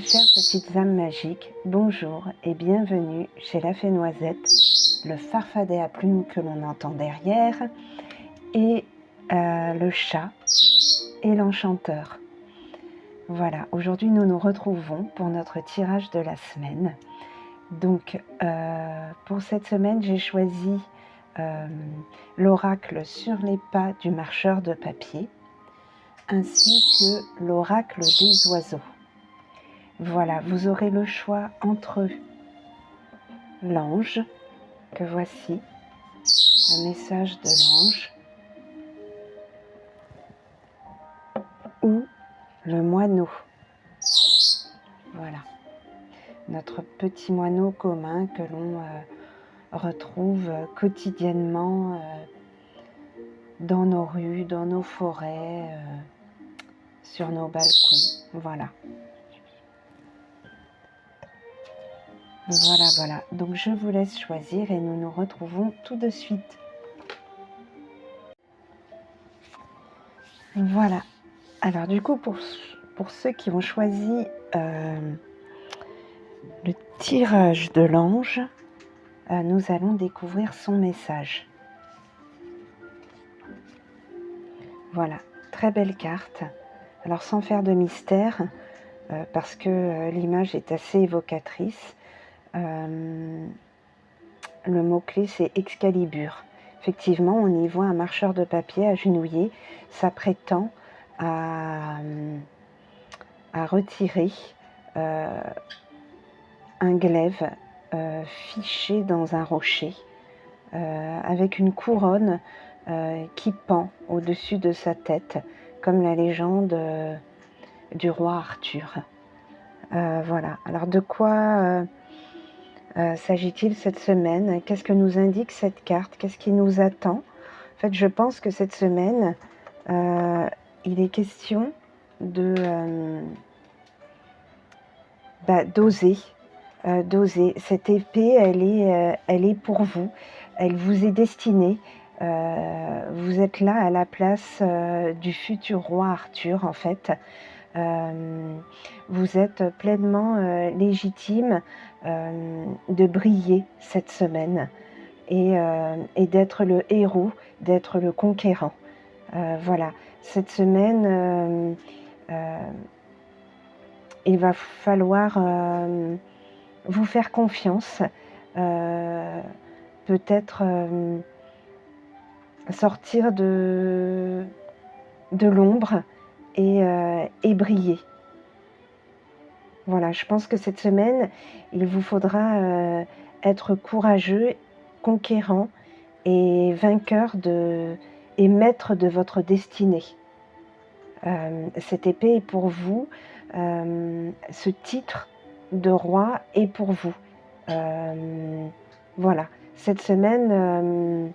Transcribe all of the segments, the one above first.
chères petites âmes magiques, bonjour et bienvenue chez la Fée Noisette, le farfadet à plumes que l'on entend derrière, et le chat et l'enchanteur. Voilà, aujourd'hui nous nous retrouvons pour notre tirage de la semaine. Donc pour cette semaine j'ai choisi l'oracle sur les pas du marcheur de papier, ainsi que l'oracle des oiseaux. Voilà, vous aurez le choix entre l'ange, que voici, le message de l'ange, ou le moineau. Voilà, notre petit moineau commun que l'on retrouve quotidiennement dans nos rues, dans nos forêts, sur nos balcons. Voilà. Voilà. Donc je vous laisse choisir et nous nous retrouvons tout de suite. Voilà. Alors du coup, pour ceux qui ont choisi le tirage de l'ange, nous allons découvrir son message. Voilà, très belle carte. Alors sans faire de mystère, parce que l'image est assez évocatrice, le mot-clé c'est Excalibur. Effectivement, on y voit un marcheur de papier agenouillé s'apprêtant à retirer un glaive fiché dans un rocher, avec une couronne qui pend au-dessus de sa tête, comme la légende du roi Arthur. Voilà, alors de quoi s'agit-il cette semaine? Qu'est-ce que nous indique cette carte? Qu'est-ce qui nous attend? En fait, je pense que cette semaine, il est question de d'oser. D'oser. Cette épée, elle est pour vous. Elle vous est destinée. Vous êtes là à la place du futur roi Arthur, en fait. Vous êtes pleinement légitime de briller cette semaine et d'être le héros, d'être le conquérant. Voilà, cette semaine, il va falloir vous faire confiance, peut-être sortir de l'ombre et briller. Voilà, je pense que cette semaine, il vous faudra être courageux, conquérant et vainqueur et maître de votre destinée. Cette épée est pour vous, ce titre de roi est pour vous. Voilà, cette semaine,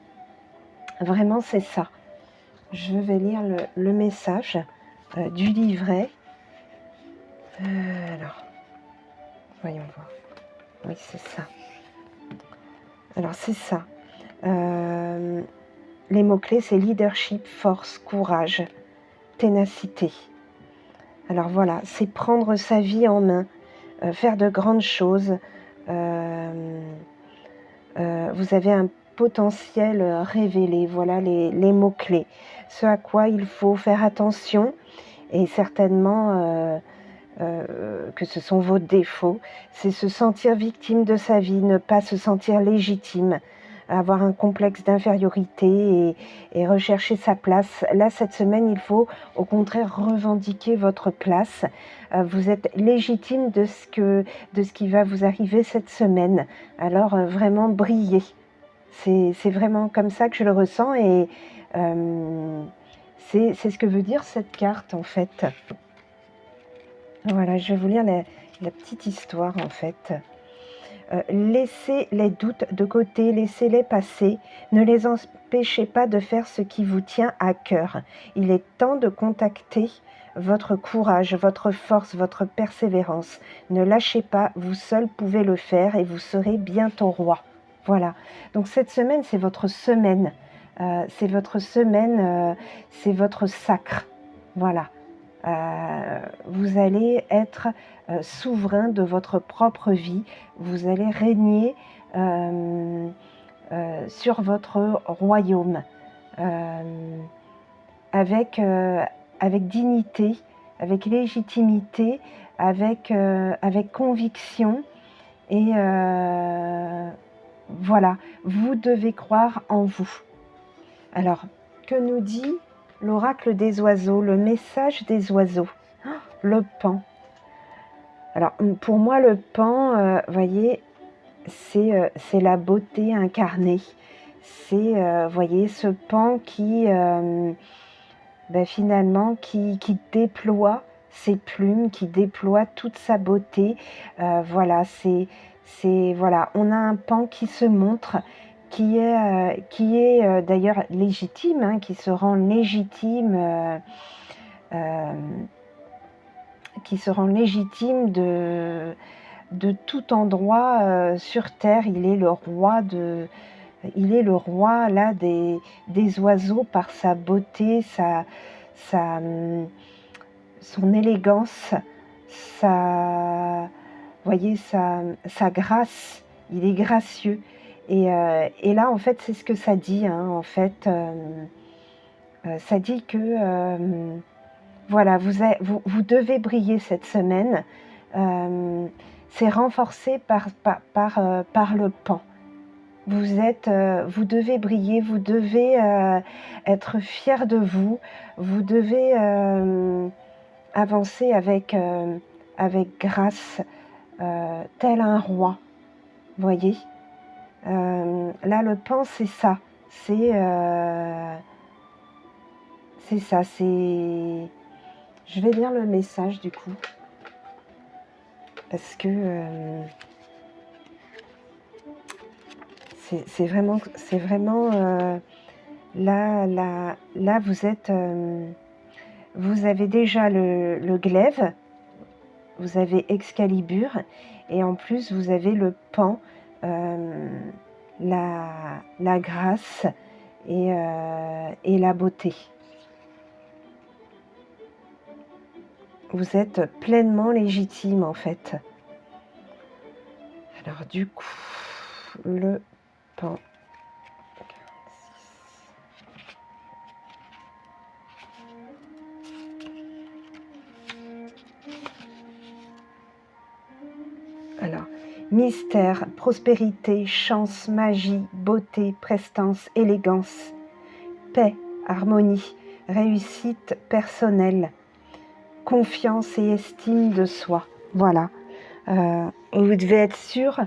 vraiment c'est ça. Je vais lire le message du livret. Alors, voyons voir. Oui, c'est ça. Alors, c'est ça. Les mots-clés, c'est leadership, force, courage, ténacité. Alors voilà, c'est prendre sa vie en main, faire de grandes choses. Vous avez un potentiel révélé. Voilà les mots-clés. Ce à quoi il faut faire attention, et certainement que ce sont vos défauts, c'est se sentir victime de sa vie, ne pas se sentir légitime, avoir un complexe d'infériorité et rechercher sa place. Là, cette semaine, il faut au contraire revendiquer votre place. Vous êtes légitime de ce qui va vous arriver cette semaine. Alors, vraiment briller. C'est vraiment comme ça que je le ressens, et c'est ce que veut dire cette carte, en fait. Voilà, je vais vous lire la petite histoire, en fait. Laissez les doutes de côté, laissez-les passer, ne les empêchez pas de faire ce qui vous tient à cœur. Il est temps de contacter votre courage, votre force, votre persévérance. Ne lâchez pas, vous seul pouvez le faire et vous serez bientôt roi. Voilà, donc cette semaine, c'est votre semaine. C'est votre semaine, c'est votre sacre. Voilà. Vous allez être souverain de votre propre vie. Vous allez régner sur votre royaume avec dignité, avec légitimité, avec conviction. Et voilà, vous devez croire en vous. Alors, que nous dit l'oracle des oiseaux, le message des oiseaux? Le paon. Alors, pour moi, le paon, voyez, c'est la beauté incarnée. C'est, voyez, ce paon qui, finalement, qui déploie ses plumes, qui déploie toute sa beauté. Voilà, voilà, on a un paon qui se montre, qui est d'ailleurs légitime, hein, qui se rend légitime, de tout endroit sur terre. Il est le roi là des oiseaux par sa beauté, son élégance, voyez, sa grâce. Il est gracieux. Et là, en fait, c'est ce que ça dit. Hein, en fait, ça dit que voilà, vous devez briller cette semaine. C'est renforcé par le paon. Vous devez briller, vous devez être fier de vous, vous devez avancer avec grâce, tel un roi, voyez. Là, le paon, c'est ça, c'est ça, c'est... Je vais lire le message du coup, parce que c'est vraiment là vous êtes, vous avez déjà le glaive, vous avez Excalibur, et en plus vous avez le paon, la grâce et la beauté. Vous êtes pleinement légitime en fait. Alors du coup, le paon. Alors, mystère, prospérité, chance, magie, beauté, prestance, élégance, paix, harmonie, réussite personnelle, confiance et estime de soi. Voilà. Vous devez être sûr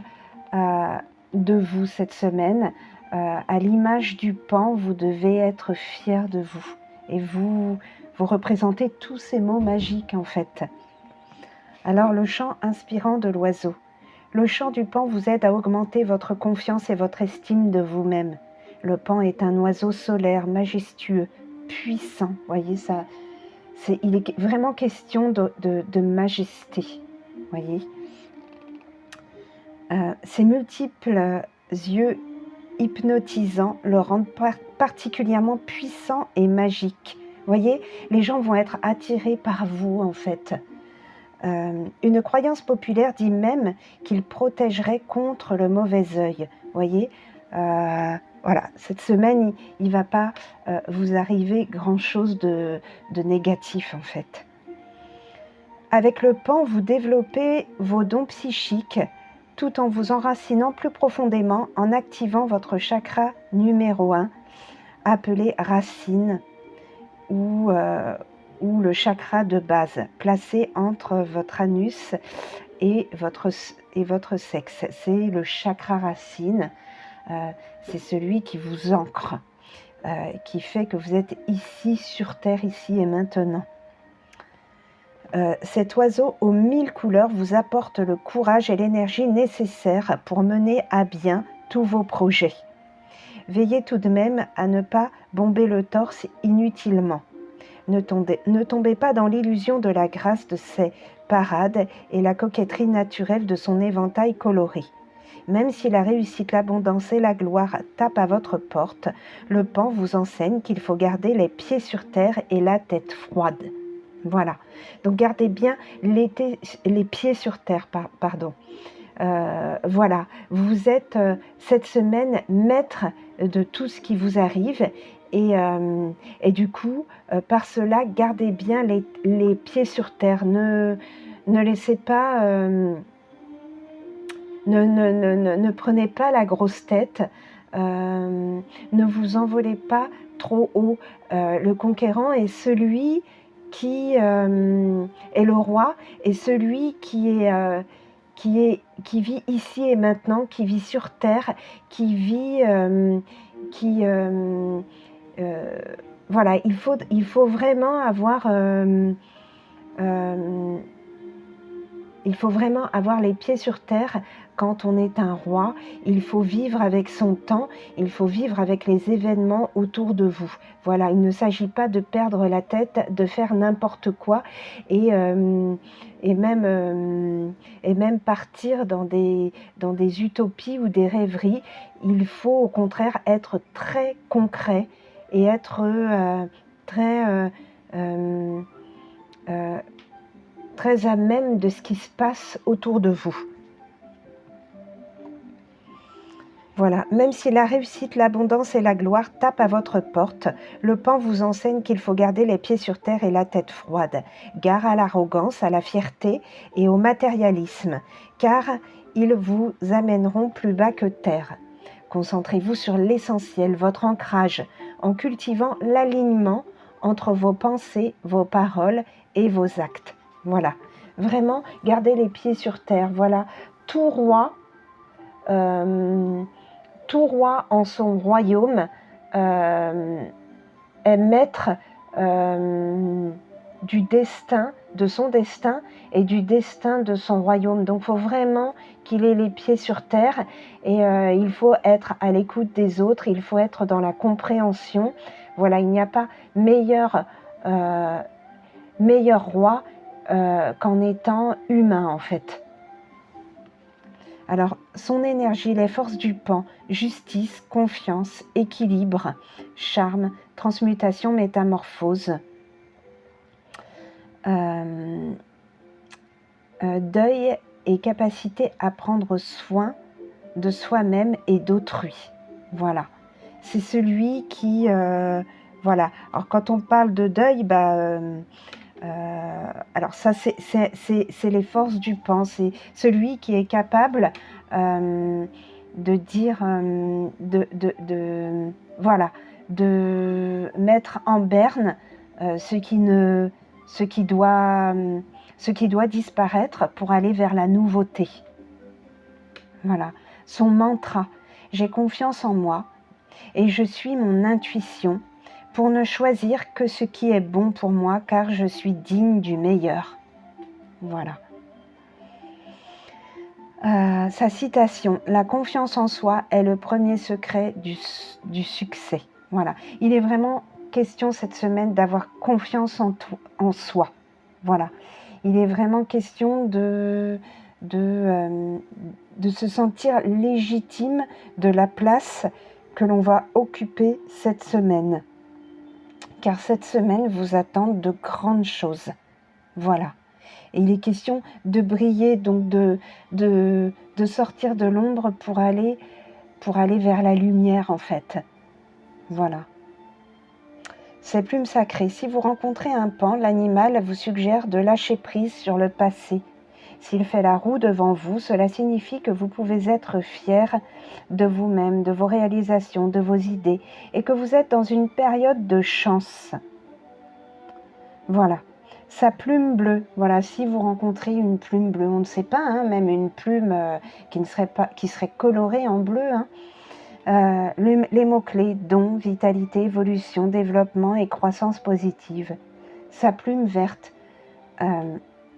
de vous cette semaine. À l'image du paon, vous devez être fier de vous. Et vous représentez tous ces mots magiques en fait. Alors le chant inspirant de l'oiseau. Le chant du paon vous aide à augmenter votre confiance et votre estime de vous-même. Le paon est un oiseau solaire, majestueux, puissant. Voyez ça, il est vraiment question de majesté. Voyez. Ses multiples yeux hypnotisants le rendent particulièrement puissant et magique. Voyez, les gens vont être attirés par vous en fait. Une croyance populaire dit même qu'il protégerait contre le mauvais œil. Voyez, voilà, cette semaine, il ne va pas vous arriver grand-chose de négatif en fait. Avec le paon, vous développez vos dons psychiques tout en vous enracinant plus profondément en activant votre chakra numéro 1, appelé racine, ou le chakra de base, placé entre votre anus et votre sexe. C'est le chakra racine, c'est celui qui vous ancre, qui fait que vous êtes ici sur Terre, ici et maintenant. Cet oiseau aux 1000 couleurs vous apporte le courage et l'énergie nécessaires pour mener à bien tous vos projets. Veillez tout de même à ne pas bomber le torse inutilement. Ne tombez pas dans l'illusion de la grâce de ses parades et la coquetterie naturelle de son éventail coloré. Même si la réussite, l'abondance et la gloire tapent à votre porte, le paon vous enseigne qu'il faut garder les pieds sur terre et la tête froide. Voilà. Donc gardez bien les pieds sur terre, pardon. Voilà, vous êtes cette semaine maître de tout ce qui vous arrive et du coup, par cela, gardez bien les pieds sur terre. Ne laissez pas, ne prenez pas la grosse tête, ne vous envolez pas trop haut. Le conquérant est celui qui est le roi, et celui qui vit ici et maintenant, qui vit sur terre, qui vit, voilà, il faut vraiment avoir, il faut vraiment avoir les pieds sur terre quand on est un roi. Il faut vivre avec son temps, il faut vivre avec les événements autour de vous. Voilà, il ne s'agit pas de perdre la tête, de faire n'importe quoi et même partir dans des utopies ou des rêveries. Il faut au contraire être très concret et être très à même de ce qui se passe autour de vous. Voilà, même si la réussite, l'abondance et la gloire tapent à votre porte, le pan vous enseigne qu'il faut garder les pieds sur terre et la tête froide. Gare à l'arrogance, à la fierté et au matérialisme, car ils vous amèneront plus bas que terre. Concentrez-vous sur l'essentiel, votre ancrage, en cultivant l'alignement entre vos pensées, vos paroles et vos actes. Voilà, vraiment, gardez les pieds sur terre. Voilà, tout roi en son royaume est maître du destin, de son destin et du destin de son royaume. Donc il faut vraiment qu'il ait les pieds sur terre et il faut être à l'écoute des autres, il faut être dans la compréhension. Voilà, il n'y a pas meilleur roi qu'en étant humain en fait. Alors, son énergie, les forces du pan, justice, confiance, équilibre, charme, transmutation, métamorphose, deuil et capacité à prendre soin de soi-même et d'autrui. Voilà. C'est celui qui... voilà. Alors, quand on parle de deuil, alors ça, c'est les forces du pan. C'est celui qui est capable de dire, voilà, de mettre en berne ce qui doit disparaître pour aller vers la nouveauté. Voilà. Son mantra, j'ai confiance en moi et je suis mon intuition pour ne choisir que ce qui est bon pour moi, car je suis digne du meilleur. Voilà. Sa citation, la confiance en soi est le premier secret du succès. Voilà. Il est vraiment question cette semaine d'avoir confiance en soi. Voilà. Il est vraiment question de se sentir légitime de la place que l'on va occuper cette semaine. Car cette semaine vous attendent de grandes choses. Voilà. Et il est question de briller, donc de sortir de l'ombre pour aller vers la lumière en fait. Voilà. Ces plumes sacrées. Si vous rencontrez un pan, l'animal vous suggère de lâcher prise sur le passé. S'il fait la roue devant vous, cela signifie que vous pouvez être fier de vous-même, de vos réalisations, de vos idées, et que vous êtes dans une période de chance. Voilà. Sa plume bleue, voilà, si vous rencontrez une plume bleue, on ne sait pas, hein, même une plume qui serait colorée en bleu, hein, les mots-clés, don, vitalité, évolution, développement et croissance positive. Sa plume verte,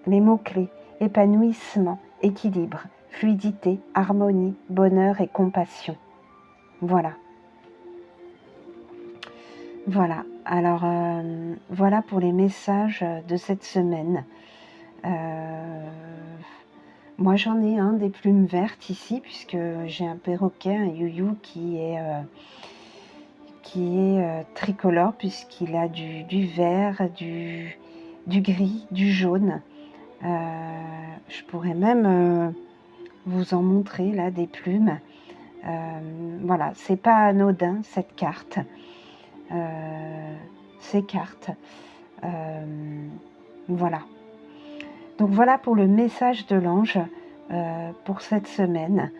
les mots-clés, épanouissement, équilibre, fluidité, harmonie, bonheur et compassion. Voilà. Voilà, alors voilà pour les messages de cette semaine. Moi j'en ai un des plumes vertes ici, puisque j'ai un perroquet, un youyou qui est tricolore, puisqu'il a du vert, du du gris, du jaune. Je pourrais même vous en montrer là des plumes. Voilà, c'est pas anodin cette carte. Ces cartes. Voilà. Donc voilà pour le message de l'ange pour cette semaine.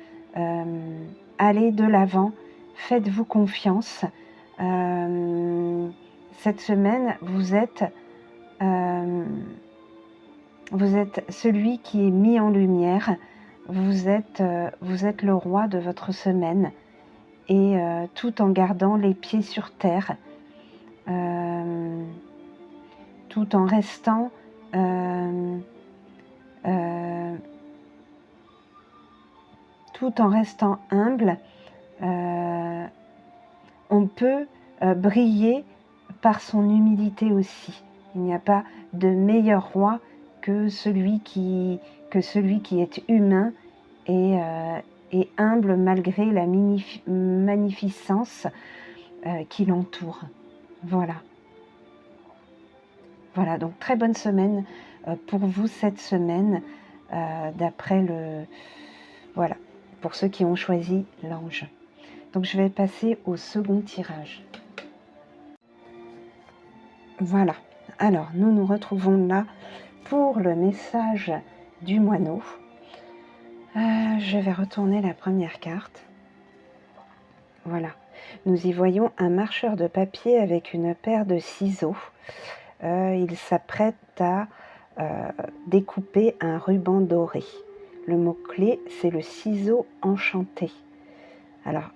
Allez de l'avant, faites-vous confiance. Cette semaine, vous êtes celui qui est mis en lumière. Vous êtes le roi de votre semaine, et tout en gardant les pieds sur terre, tout en restant humble. On peut briller par son humilité aussi. Il n'y a pas de meilleur roi que celui qui est humain et humble malgré la magnificence qui l'entoure. Voilà. Voilà, donc très bonne semaine pour vous cette semaine, d'après le... Voilà, pour ceux qui ont choisi l'ange. Donc je vais passer au second tirage. Voilà, alors nous nous retrouvons là pour le message du moineau. Je vais retourner la première carte. Voilà, nous y voyons un marcheur de papier avec une paire de ciseaux. Il s'apprête à découper un ruban doré. Le mot-clé, c'est le ciseau enchanté. Alors,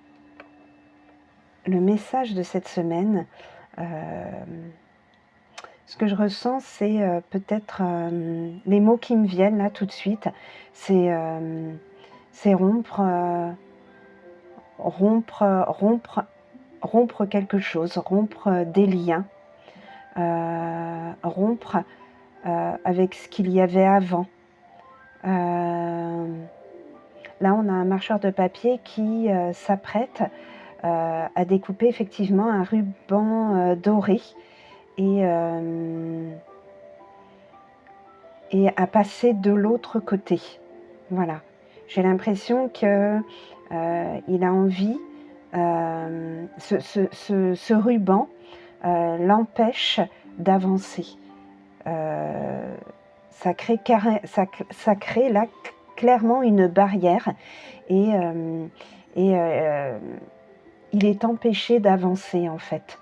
le message de cette semaine, ce que je ressens, c'est peut-être les mots qui me viennent là tout de suite, c'est rompre quelque chose, rompre des liens, rompre avec ce qu'il y avait avant. Là, on a un marcheur de papier qui s'apprête à découper effectivement un ruban doré et à passer de l'autre côté. Voilà. J'ai l'impression que il a envie, ce ruban l'empêche d'avancer. Ça crée là clairement une barrière et il est empêché d'avancer en fait.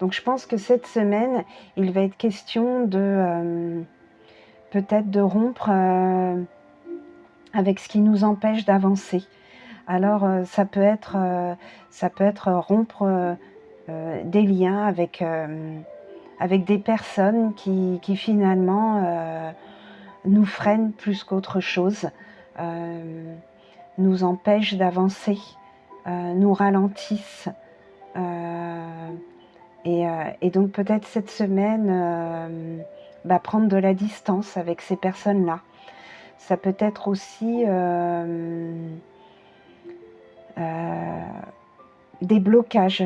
Donc je pense que cette semaine, il va être question de peut-être de rompre avec ce qui nous empêche d'avancer. Alors ça peut être rompre des liens avec des personnes qui finalement nous freinent plus qu'autre chose, nous empêchent d'avancer, nous ralentissent. Et donc peut-être cette semaine, prendre de la distance avec ces personnes-là. Ça peut être aussi des blocages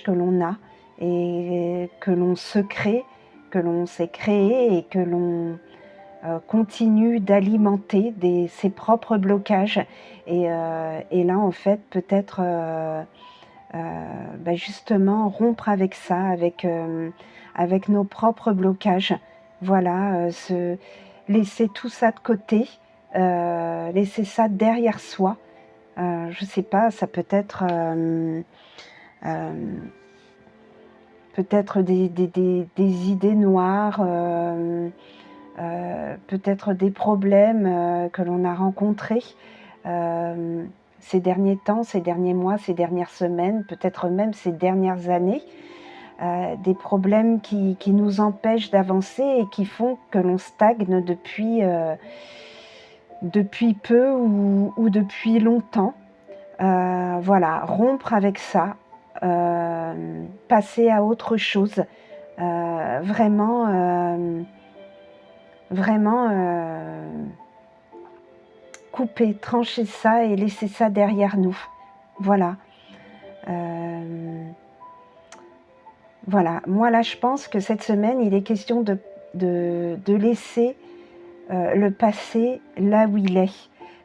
que l'on a et que l'on se crée, que l'on s'est créé et que l'on continue d'alimenter ses propres blocages. Et là, en fait, peut-être justement rompre avec ça, avec nos propres blocages. Voilà, laisser tout ça de côté, laisser ça derrière soi. Je sais pas, ça peut être peut-être des idées noires, peut-être des problèmes que l'on a rencontrés ces derniers temps, ces derniers mois, ces dernières semaines, peut-être même ces dernières années, des problèmes qui nous empêchent d'avancer et qui font que l'on stagne depuis peu ou depuis longtemps. Voilà, rompre avec ça, passer à autre chose, vraiment couper, trancher ça et laisser ça derrière nous. Voilà. Voilà, moi là je pense que cette semaine, il est question de laisser le passé là où il est,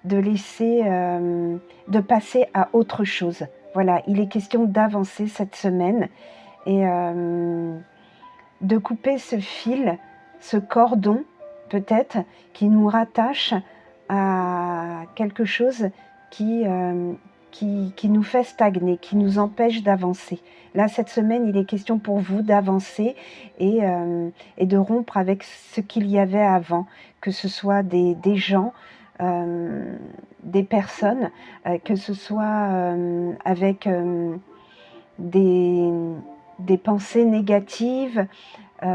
de passer à autre chose. Voilà, il est question d'avancer cette semaine et de couper ce fil, ce cordon peut-être, qui nous rattache à quelque chose qui, qui nous fait stagner, qui nous empêche d'avancer. Là, cette semaine, il est question pour vous d'avancer et de rompre avec ce qu'il y avait avant, que ce soit des gens, des personnes, que ce soit avec des, des pensées négatives. Ça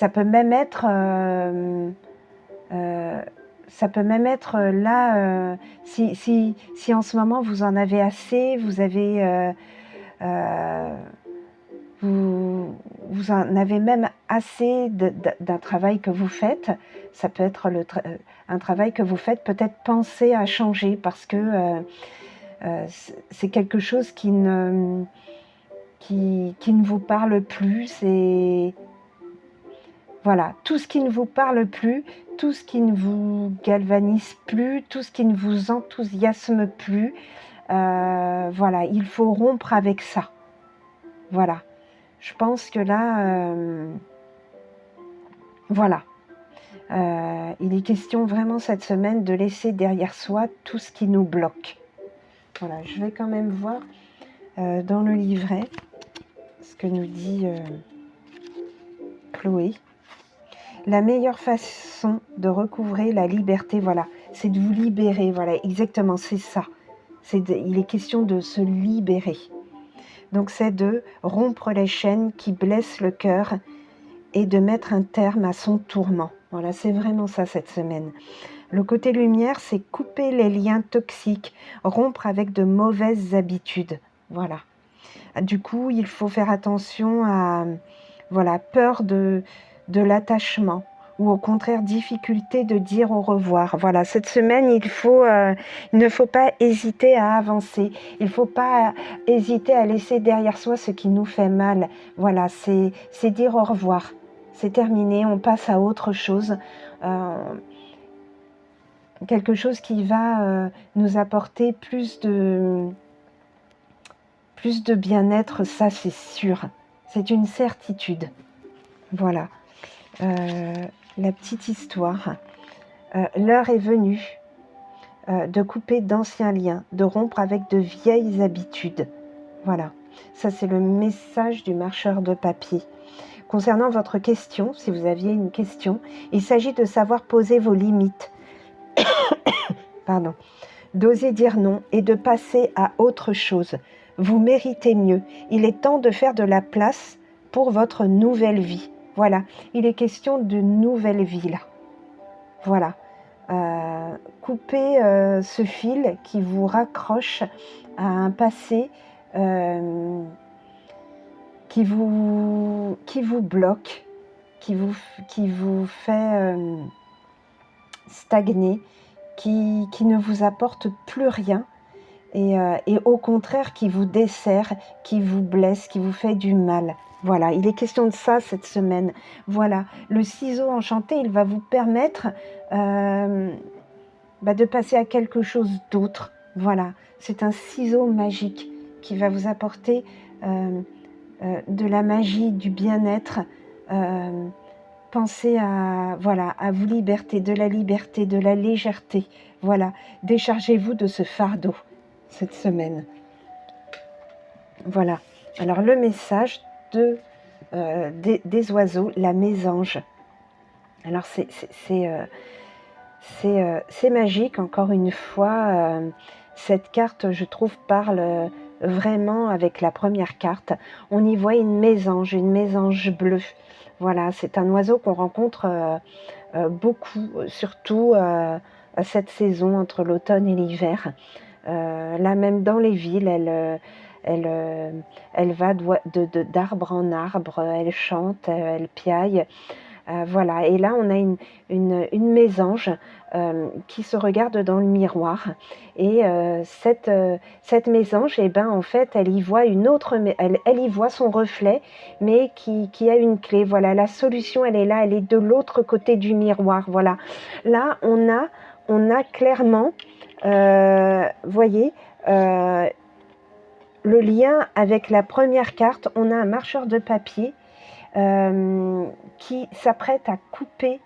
peut même être ça peut même être là, si en ce moment vous en avez assez, vous en avez même assez d'un travail que vous faites, ça peut être un travail que vous faites, peut-être penser à changer parce que c'est quelque chose qui ne vous parle plus. C'est voilà, tout ce qui ne vous parle plus, tout ce qui ne vous galvanise plus, tout ce qui ne vous enthousiasme plus, voilà, il faut rompre avec ça. Voilà, je pense que là, voilà, il est question vraiment cette semaine de laisser derrière soi tout ce qui nous bloque. Voilà, je vais quand même voir dans le livret ce que nous dit Chloé. La meilleure façon de recouvrer la liberté, voilà, c'est de vous libérer, voilà, exactement, c'est ça. Il est question de se libérer. Donc c'est de rompre les chaînes qui blessent le cœur et de mettre un terme à son tourment. Voilà, c'est vraiment ça cette semaine. Le côté lumière, c'est couper les liens toxiques, rompre avec de mauvaises habitudes. Voilà. Du coup, il faut faire attention à, voilà, peur de l'attachement ou au contraire difficulté de dire au revoir. Voilà, cette semaine, il ne faut pas hésiter à avancer. Il ne faut pas hésiter à laisser derrière soi ce qui nous fait mal. Voilà, c'est dire au revoir. C'est terminé, on passe à autre chose. Quelque chose qui va nous apporter plus de bien-être, ça c'est sûr. C'est une certitude. Voilà. La petite histoire. L'heure est venue de couper d'anciens liens, de rompre avec de vieilles habitudes. Voilà. Ça, c'est le message du marcheur de papier. Concernant votre question, si vous aviez une question, il s'agit de savoir poser vos limites. Pardon. D'oser dire non et de passer à autre chose. Vous méritez mieux. Il est temps de faire de la place pour votre nouvelle vie. Voilà, il est question de nouvelle vie là. Voilà. Coupez ce fil qui vous raccroche à un passé qui vous bloque, qui vous fait stagner, qui ne vous apporte plus rien et au contraire qui vous dessert, qui vous blesse, qui vous fait du mal. Voilà, il est question de ça cette semaine. Voilà, le ciseau enchanté, il va vous permettre de passer à quelque chose d'autre. Voilà, c'est un ciseau magique qui va vous apporter de la magie, du bien-être. Pensez à vous de la liberté, de la légèreté. Voilà, déchargez-vous de ce fardeau cette semaine. Voilà. Alors le message des oiseaux, la mésange. Alors c'est magique, encore une fois. Cette carte, je trouve, parle vraiment avec la première carte. On y voit une mésange bleue. Voilà, c'est un oiseau qu'on rencontre beaucoup, surtout à cette saison entre l'automne et l'hiver. Là même dans les villes, elle va d'arbre en arbre, elle chante, elle piaille. Voilà, et là on a une mésange qui se regarde dans le miroir, et cette mésange, eh ben, en fait, elle y voit elle y voit son reflet, mais qui a une clé. Voilà, la solution, elle est là, elle est de l'autre côté du miroir. Voilà, là on a clairement, voyez, le lien avec la première carte. On a un marcheur de papier qui s'apprête à couper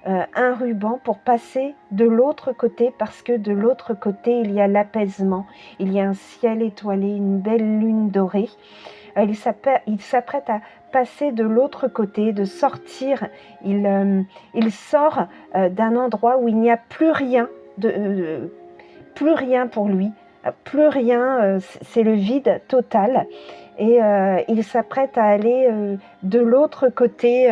un ruban pour passer de l'autre côté, parce que de l'autre côté il y a l'apaisement, il y a un ciel étoilé, une belle lune dorée. Il s'apprête à passer de l'autre côté, de sortir. Il sort d'un endroit où il n'y a plus rien, plus rien pour lui, plus rien, c'est le vide total. Et il s'apprête à aller de l'autre côté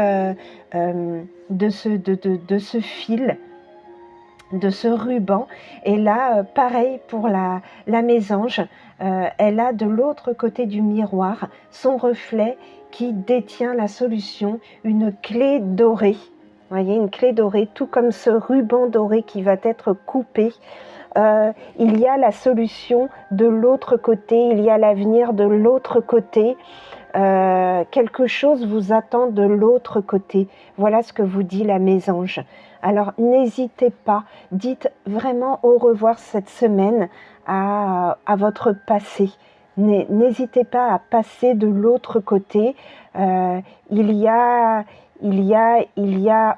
de ce fil, de ce ruban. Et là, pareil pour la mésange, elle a de l'autre côté du miroir son reflet qui détient la solution, une clé dorée. Vous voyez, une clé dorée, tout comme ce ruban doré qui va être coupé. Il y a la solution de l'autre côté, il y a l'avenir de l'autre côté. Quelque chose vous attend de l'autre côté. Voilà ce que vous dit la mésange. Alors n'hésitez pas, dites vraiment au revoir cette semaine à votre passé. N'hésitez pas à passer de l'autre côté. Il y a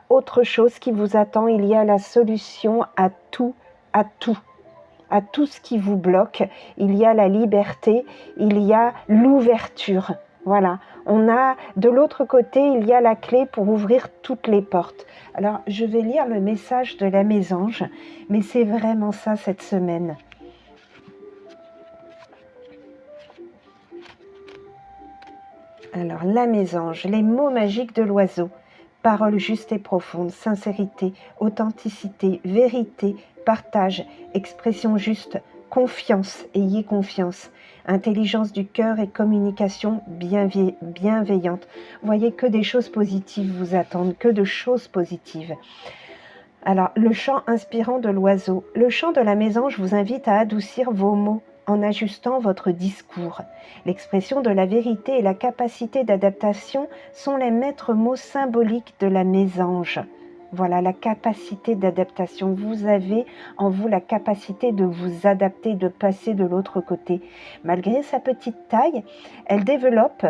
autre chose qui vous attend. Il y a la solution à tout, à tout ce qui vous bloque. Il y a la liberté, il y a l'ouverture. Voilà, on a de l'autre côté, il y a la clé pour ouvrir toutes les portes. Alors, je vais lire le message de la mésange, mais c'est vraiment ça cette semaine. Alors, la mésange, les mots magiques de l'oiseau. Paroles justes et profondes, sincérité, authenticité, vérité, partage, expression juste, confiance, ayez confiance, intelligence du cœur et communication bienveillante. Voyez que des choses positives vous attendent, que de choses positives. Alors, le chant inspirant de l'oiseau. Le chant de la mésange vous invite à adoucir vos mots en ajustant votre discours. L'expression de la vérité et la capacité d'adaptation sont les maîtres mots symboliques de la mésange. Voilà, la capacité d'adaptation. Vous avez en vous la capacité de vous adapter, de passer de l'autre côté. Malgré sa petite taille, elle développe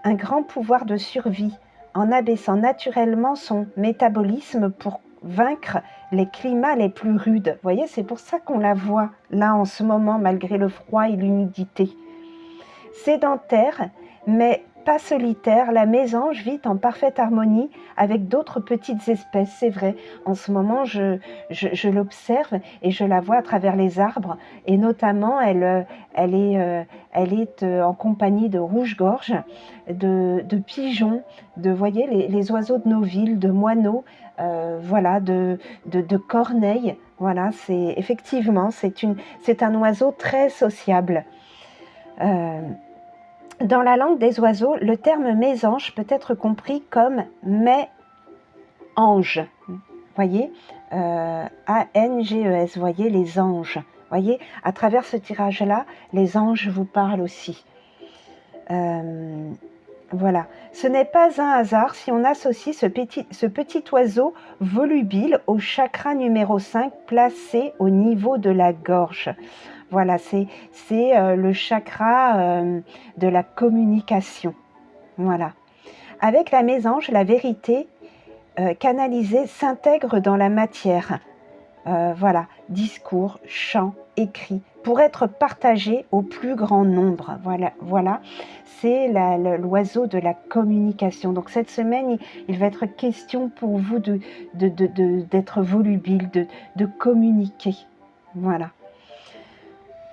un grand pouvoir de survie en abaissant naturellement son métabolisme pour vaincre les climats les plus rudes. Vous voyez, c'est pour ça qu'on la voit là en ce moment, malgré le froid et l'humidité. Sédentaire, mais pas solitaire, la mésange vit en parfaite harmonie avec d'autres petites espèces. C'est vrai, en ce moment, je l'observe et je la vois à travers les arbres. Et notamment, elle est en compagnie de rouge-gorge, de pigeons, voyez, les oiseaux de nos villes, de moineaux, voilà, de corneilles. Voilà, effectivement, c'est un oiseau très sociable. Dans la langue des oiseaux, le terme mésange peut être compris comme mais-ange. Voyez, A-N-G-E-S, voyez, les anges. Voyez, à travers ce tirage-là, les anges vous parlent aussi. Voilà, ce n'est pas un hasard si on associe ce petit oiseau volubile au chakra numéro 5 placé au niveau de la gorge. Voilà, c'est le chakra de la communication. Voilà. Avec la mésange, la vérité canalisée s'intègre dans la matière. Voilà, discours, chant, écrit, pour être partagé au plus grand nombre. Voilà, c'est l'oiseau de la communication. Donc cette semaine, il va être question pour vous d'être volubile, de communiquer. Voilà.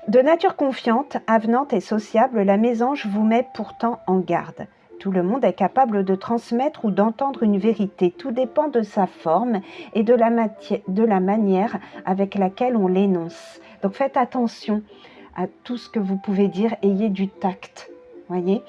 De nature confiante, avenante et sociable, la mésange vous met pourtant en garde. Tout le monde est capable de transmettre ou d'entendre une vérité. Tout dépend de sa forme et de la manière avec laquelle on l'énonce. Donc faites attention à tout ce que vous pouvez dire. Ayez du tact. Voyez,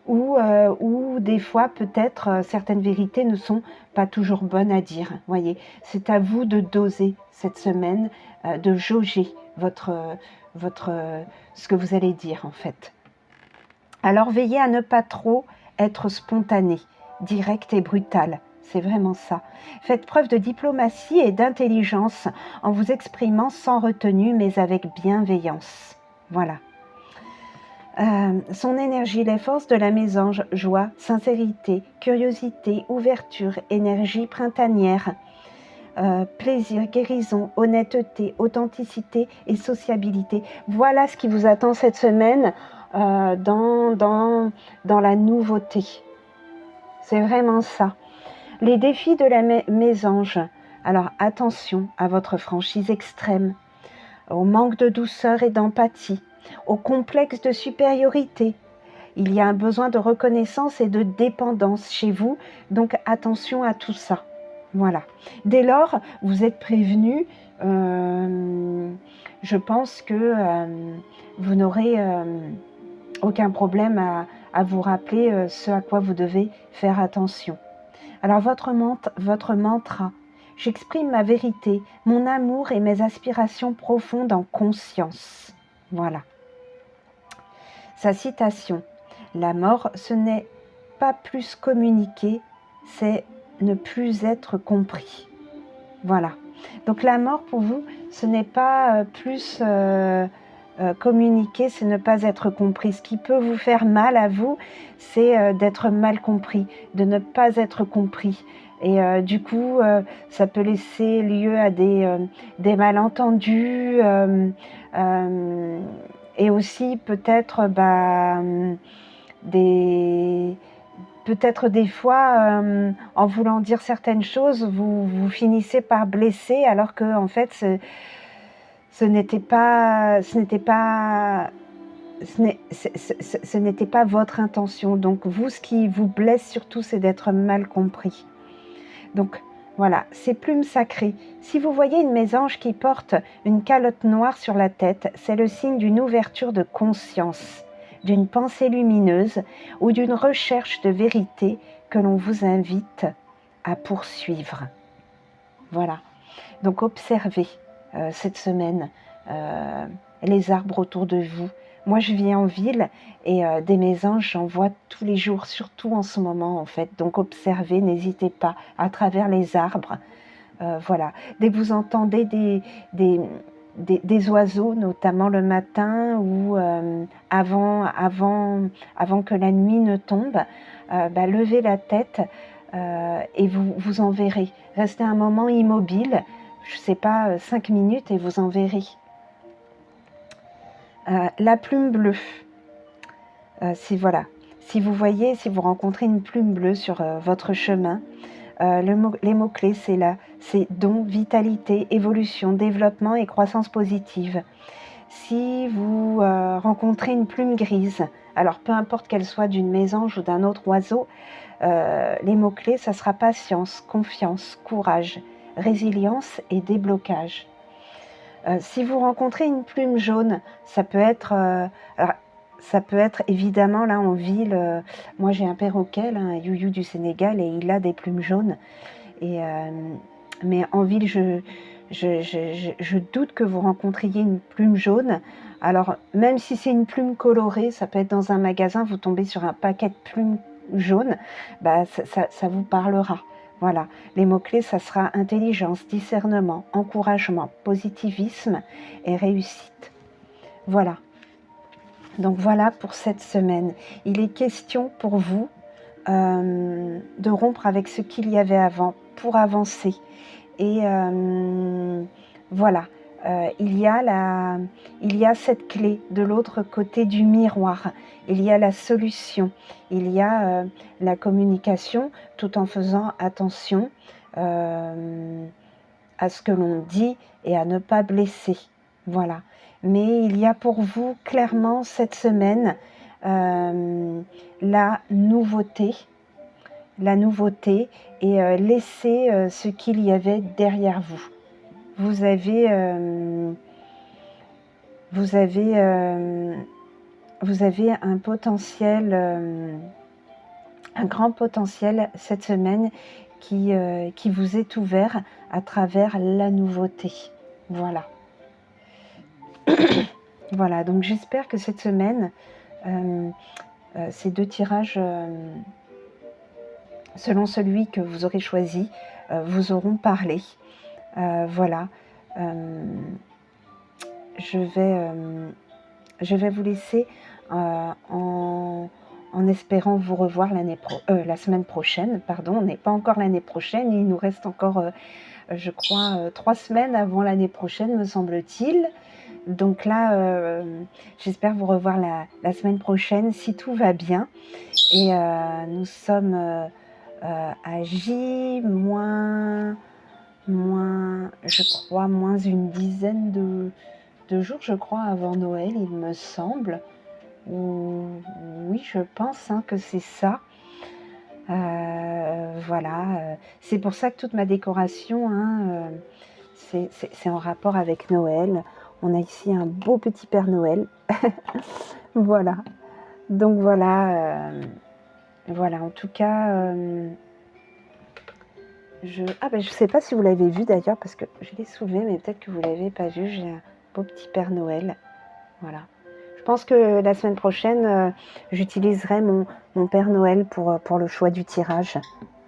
ou des fois peut-être certaines vérités ne sont pas toujours bonnes à dire. Voyez, c'est à vous de doser cette semaine, de jauger ce que vous allez dire en fait. Alors veillez à ne pas trop être spontané, direct et brutal. C'est vraiment ça. Faites preuve de diplomatie et d'intelligence en vous exprimant sans retenue mais avec bienveillance. Voilà. Son énergie, les forces de la mésange, joie, sincérité, curiosité, ouverture, énergie printanière, plaisir, guérison, honnêteté, authenticité et sociabilité. Voilà ce qui vous attend cette semaine dans la nouveauté. C'est vraiment ça. Les défis de la mésange. Alors attention à votre franchise extrême, au manque de douceur et d'empathie, au complexe de supériorité. Il y a un besoin de reconnaissance et de dépendance chez vous, donc attention à tout ça. Voilà. Dès lors, vous êtes prévenu. Je pense que vous n'aurez aucun problème à vous rappeler ce à quoi vous devez faire attention. Alors votre mantra, j'exprime ma vérité, mon amour et mes aspirations profondes en conscience. Voilà. Sa citation, la mort, ce n'est pas plus communiquer, c'est ne plus être compris. Voilà. Donc la mort pour vous, ce n'est pas plus communiquer, c'est ne pas être compris. Ce qui peut vous faire mal à vous, c'est d'être mal compris, de ne pas être compris. Et du coup, ça peut laisser lieu à des malentendus et aussi peut-être peut-être des fois, en voulant dire certaines choses, vous finissez par blesser, alors que en fait, ce n'était pas votre intention. Donc vous, ce qui vous blesse surtout, c'est d'être mal compris. Donc voilà, ces plumes sacrées. Si vous voyez une mésange qui porte une calotte noire sur la tête, c'est le signe d'une ouverture de conscience, d'une pensée lumineuse ou d'une recherche de vérité que l'on vous invite à poursuivre. Voilà. Donc observez cette semaine les arbres autour de vous. Moi, je vis en ville et des mésanges, j'en vois tous les jours, surtout en ce moment en fait. Donc observez, n'hésitez pas à travers les arbres. Voilà. Dès que vous entendez des oiseaux, notamment le matin ou avant que la nuit ne tombe, levez la tête et vous en verrez. Restez un moment immobile, je ne sais pas, 5 minutes et vous en verrez. La plume bleue. Si vous voyez, si vous rencontrez une plume bleue sur votre chemin, les mots-clés, c'est don, vitalité, évolution, développement et croissance positive. Si vous rencontrez une plume grise, alors peu importe qu'elle soit d'une mésange ou d'un autre oiseau, les mots-clés, ça sera patience, confiance, courage, résilience et déblocage. Si vous rencontrez une plume jaune, ça peut être évidemment là en ville. Moi j'ai un perroquet, là, un youyou du Sénégal, et il a des plumes jaunes. Mais en ville, je doute que vous rencontriez une plume jaune. Alors même si c'est une plume colorée, ça peut être dans un magasin, vous tombez sur un paquet de plumes jaunes, ça vous parlera. Voilà, les mots-clés, ça sera intelligence, discernement, encouragement, positivisme et réussite. Voilà. Donc voilà pour cette semaine. Il est question pour vous de rompre avec ce qu'il y avait avant pour avancer. Et voilà, il y a cette clé de l'autre côté du miroir. Il y a la solution, il y a la communication, tout en faisant attention à ce que l'on dit et à ne pas blesser. Voilà. Mais il y a pour vous clairement cette semaine la nouveauté et laissez ce qu'il y avait derrière vous. Vous avez vous avez un potentiel, un grand potentiel cette semaine qui vous est ouvert à travers la nouveauté. Voilà. Voilà, donc j'espère que cette semaine, ces 2 tirages, selon celui que vous aurez choisi, vous auront parlé. Voilà. Je vais vous laisser en espérant vous revoir la semaine prochaine. Pardon, on n'est pas encore l'année prochaine, il nous reste encore, je crois, 3 semaines avant l'année prochaine, me semble-t-il. Donc là, j'espère vous revoir la semaine prochaine si tout va bien. Et nous sommes à J je crois, moins une dizaine de jours, je crois, avant Noël, il me semble. Oui, je pense que c'est ça. Voilà, c'est pour ça que toute ma décoration, c'est en rapport avec Noël. On a ici un beau petit Père Noël. Voilà. Donc voilà, voilà, en tout cas, je sais pas si vous l'avez vu d'ailleurs, parce que je l'ai soulevé, mais peut-être que vous l'avez pas vu. J'ai un beau petit Père Noël. Voilà. Je pense que la semaine prochaine, j'utiliserai mon Père Noël pour le choix du tirage.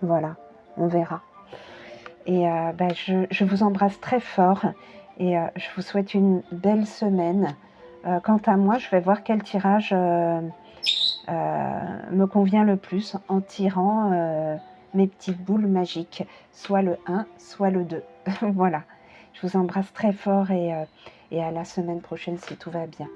Voilà, on verra. Et je vous embrasse très fort et je vous souhaite une belle semaine. Quant à moi, je vais voir quel tirage me convient le plus en tirant mes petites boules magiques, soit le 1, soit le 2. Voilà, je vous embrasse très fort et à la semaine prochaine si tout va bien.